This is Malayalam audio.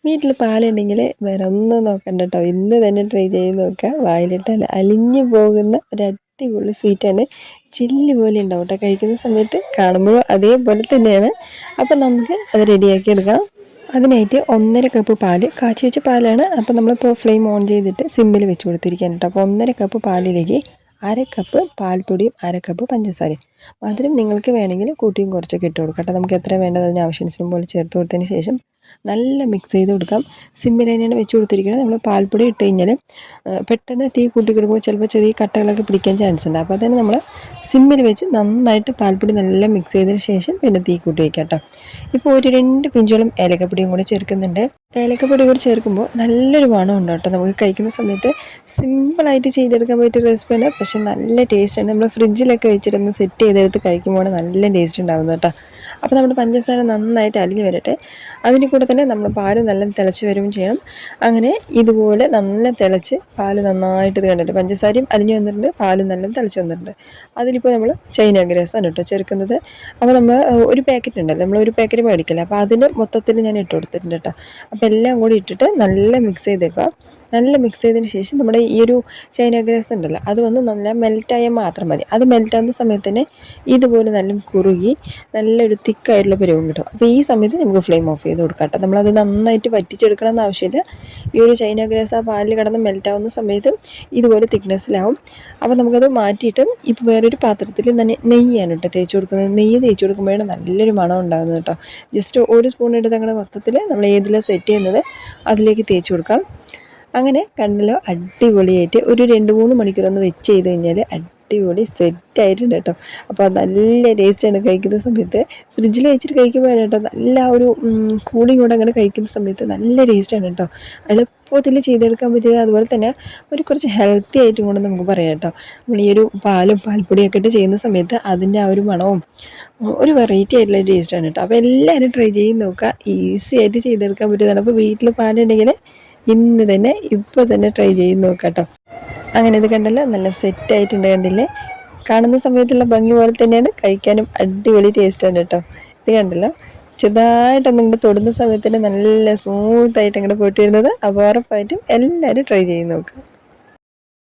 വീട്ടിൽ പാലുണ്ടെങ്കിൽ വേറെ ഒന്നും നോക്കണ്ട കേട്ടോ, ഇന്ന് തന്നെ ട്രൈ ചെയ്ത് നോക്കുക. വായിലിട്ടാൽ അലിഞ്ഞു പോകുന്ന ഒരു അടിപൊളി സ്വീറ്റാണ്. ചില്ലി പോലെ ഉണ്ടാവും കേട്ടോ കഴിക്കുന്ന സമയത്ത്, കാണുമ്പോൾ അതേപോലെ തന്നെയാണ്. അപ്പം നമുക്ക് അത് റെഡിയാക്കി എടുക്കാം. അതിനായിട്ട് 1.5 കപ്പ് പാല്, കാച്ചി വെച്ച പാലാണ്. അപ്പോൾ നമ്മളിപ്പോൾ ഫ്ലെയിം ഓൺ ചെയ്തിട്ട് സിമ്മിൽ വെച്ച് കൊടുത്തിരിക്കാൻ കേട്ടോ. അപ്പോൾ 1.5 കപ്പ് പാലിലേക്ക് 1/2 കപ്പ് പാൽപ്പൊടിയും 1/2 കപ്പ് പഞ്ചസാരയും. മധുരം നിങ്ങൾക്ക് വേണമെങ്കിൽ കൂട്ടിയും കുറച്ചൊക്കെ ഇട്ട് കൊടുക്കാം കേട്ടോ. നമുക്ക് എത്ര വേണ്ടത് അതിന് ആവശ്യാനുസരണം പോലെ ചേർത്ത് കൊടുത്തതിന് ശേഷം നല്ല മിക്സ് ചെയ്ത് കൊടുക്കാം. സിമ്മിൽ തന്നെയാണ് വെച്ച് കൊടുത്തിരിക്കുന്നത്. നമ്മൾ പാൽപ്പൊടി ഇട്ട് കഴിഞ്ഞാൽ പെട്ടെന്ന് തീ കൂട്ടി കൊടുക്കുമ്പോൾ ചിലപ്പോൾ ചെറിയ കട്ടകളൊക്കെ പിടിക്കാൻ ചാൻസ് ഉണ്ട്. അപ്പോൾ തന്നെ നമ്മൾ സിമ്മിൽ വെച്ച് നന്നായിട്ട് പാൽപ്പൊടി നല്ല മിക്സ് ചെയ്തതിന് ശേഷം പിന്നെ തീ കൂട്ടി വയ്ക്കാം കേട്ടോ. ഇപ്പോൾ ഒരു 2 പിഞ്ചോളം ഏലക്കപ്പൊടിയും കൂടി ചേർക്കുന്നുണ്ട്. ഏലക്കപ്പൊടി കൂടി ചേർക്കുമ്പോൾ നല്ലൊരു മണം ഉണ്ട് കേട്ടോ. നമുക്ക് കഴിക്കുന്ന സമയത്ത് സിമ്പിളായിട്ട് ചെയ്തെടുക്കാൻ പറ്റിയ റെസിപ്പിയാണ്, പക്ഷെ നല്ല ടേസ്റ്റാണ്. നമ്മൾ ഫ്രിഡ്ജിലൊക്കെ വെച്ചിട്ടൊന്ന് സെറ്റ് ചെയ്തെടുത്ത് കഴിക്കുമ്പോൾ നല്ല ടേസ്റ്റ് ഉണ്ടാകുന്നത് കേട്ടോ. അപ്പോൾ നമ്മുടെ പഞ്ചസാര നന്നായിട്ട് അലിഞ്ഞ് വരട്ടെ. അതിന് കൂടെ തന്നെ നമ്മൾ പാല് നല്ല തിളച്ച് വരികയും ചെയ്യണം. അങ്ങനെ ഇതുപോലെ നല്ല തിളച്ച് പാല് നന്നായിട്ട് ഇത് കണ്ടിട്ട് പഞ്ചസാരയും അലിഞ്ഞ് വന്നിട്ടുണ്ട്, പാലും നല്ല തിളച്ച് വന്നിട്ടുണ്ട്. അതിലിപ്പോൾ നമ്മൾ ചൈന ഗ്രാസാണ് കേട്ടോ ചേർക്കുന്നത്. അപ്പോൾ നമ്മൾ ഒരു പാക്കറ്റ് ഉണ്ടല്ലോ, നമ്മൾ ഒരു പാക്കറ്റ് മേടിക്കില്ല, അപ്പോൾ അതിന് മൊത്തത്തിൽ ഞാൻ ഇട്ട് കൊടുത്തിട്ടുണ്ട് കേട്ടോ. അപ്പോൾ എല്ലാം കൂടി ഇട്ടിട്ട് നല്ല മിക്സ് ചെയ്തേക്കുക. നല്ല മിക്സ് ചെയ്തതിന് ശേഷം നമ്മുടെ ഈ ഒരു ചൈന ഗ്രാസ് ഉണ്ടല്ലോ, അത് വന്ന് നല്ല മെൽറ്റായാൽ മാത്രം മതി. അത് മെൽറ്റാകുന്ന സമയത്ത് തന്നെ ഇതുപോലെ നല്ല കുറുകി നല്ലൊരു തിക്കായിട്ടുള്ള പരുവം കിട്ടും. അപ്പോൾ ഈ സമയത്ത് നമുക്ക് ഫ്ലെയിം ഓഫ് ചെയ്ത് കൊടുക്കാം കേട്ടോ. നമ്മളത് നന്നായിട്ട് വറ്റിച്ചെടുക്കണം എന്ന് ആവശ്യമില്ല. ഈ ഒരു ചൈന ഗ്രാസ് ആ പാലിൽ കിടന്ന് മെൽറ്റാവുന്ന സമയത്ത് ഇതുപോലെ തിക്നെസ്സിലാവും. അപ്പോൾ നമുക്കത് മാറ്റിയിട്ട് ഇപ്പോൾ വേറൊരു പാത്രത്തിൽ തന്നെ നെയ്യാണ് കേട്ടോ തേച്ച് കൊടുക്കുന്നത്. നെയ്യ് തേച്ച് കൊടുക്കുമ്പോഴാണ് നല്ലൊരു മണം ഉണ്ടാകുന്നത് കേട്ടോ. ജസ്റ്റ് ഒരു സ്പൂൺ എടുത്ത് അങ്ങനെ മൊത്തത്തിൽ നമ്മൾ ഏതിലാണ് സെറ്റ് ചെയ്യുന്നത് അതിലേക്ക് തേച്ച് കൊടുക്കാം. അങ്ങനെ കണ്ടല്ലോ, അടിപൊളിയായിട്ട് ഒരു 2-3 മണിക്കൂറൊന്ന് വെച്ച് ചെയ്ത് കഴിഞ്ഞാൽ അടിപൊളി സെറ്റായിട്ടുണ്ട് കേട്ടോ. അപ്പോൾ നല്ല ടേസ്റ്റാണ് കഴിക്കുന്ന സമയത്ത്. ഫ്രിഡ്ജിൽ വെച്ചിട്ട് കഴിക്കുമ്പോഴാണ് കേട്ടോ നല്ല ഒരു കൂളിംഗ് കൂടെ അങ്ങനെ കഴിക്കുന്ന സമയത്ത് നല്ല ടേസ്റ്റാണ് കേട്ടോ. എളുപ്പത്തിൽ ചെയ്തെടുക്കാൻ പറ്റിയത്, അതുപോലെ തന്നെ ഒരു കുറച്ച് ഹെൽത്തി ആയിട്ടും കൂടെ നമുക്ക് പറയാം കേട്ടോ. നമ്മൾ ഈ ഒരു പാലും പാൽപ്പൊടിയൊക്കെ ഇട്ട് ചെയ്യുന്ന സമയത്ത് അതിൻ്റെ ആ ഒരു മണവും ഒരു വെറൈറ്റി ആയിട്ടുള്ള ടേസ്റ്റാണ് കേട്ടോ. അപ്പോൾ എല്ലാവരും ട്രൈ ചെയ്ത് നോക്കുക, ഈസി ആയിട്ട് ചെയ്തെടുക്കാൻ പറ്റിയതാണ്. അപ്പോൾ വീട്ടിൽ പാലുണ്ടെങ്കിൽ ഇന്ന് തന്നെ ഇപ്പോൾ തന്നെ ട്രൈ ചെയ്ത് നോക്കാം കേട്ടോ. അങ്ങനെ ഇത് കണ്ടല്ലോ, നല്ല സെറ്റായിട്ടുണ്ട് കണ്ടില്ലേ. കാണുന്ന സമയത്തുള്ള ഭംഗി പോലെ തന്നെയാണ്, കഴിക്കാനും അടിപൊളി ടേസ്റ്റാണ് കേട്ടോ. ഇത് കണ്ടല്ലോ, ചെറുതായിട്ടൊന്നും ഇങ്ങോട്ട് തൊടുന്ന സമയത്ത് തന്നെ നല്ല സ്മൂത്തായിട്ട് അങ്ങോട്ട് പോയിട്ട് വരുന്നത്. അപ്പോൾ ഉറപ്പായിട്ടും എല്ലാവരും ട്രൈ ചെയ്ത് നോക്കുക.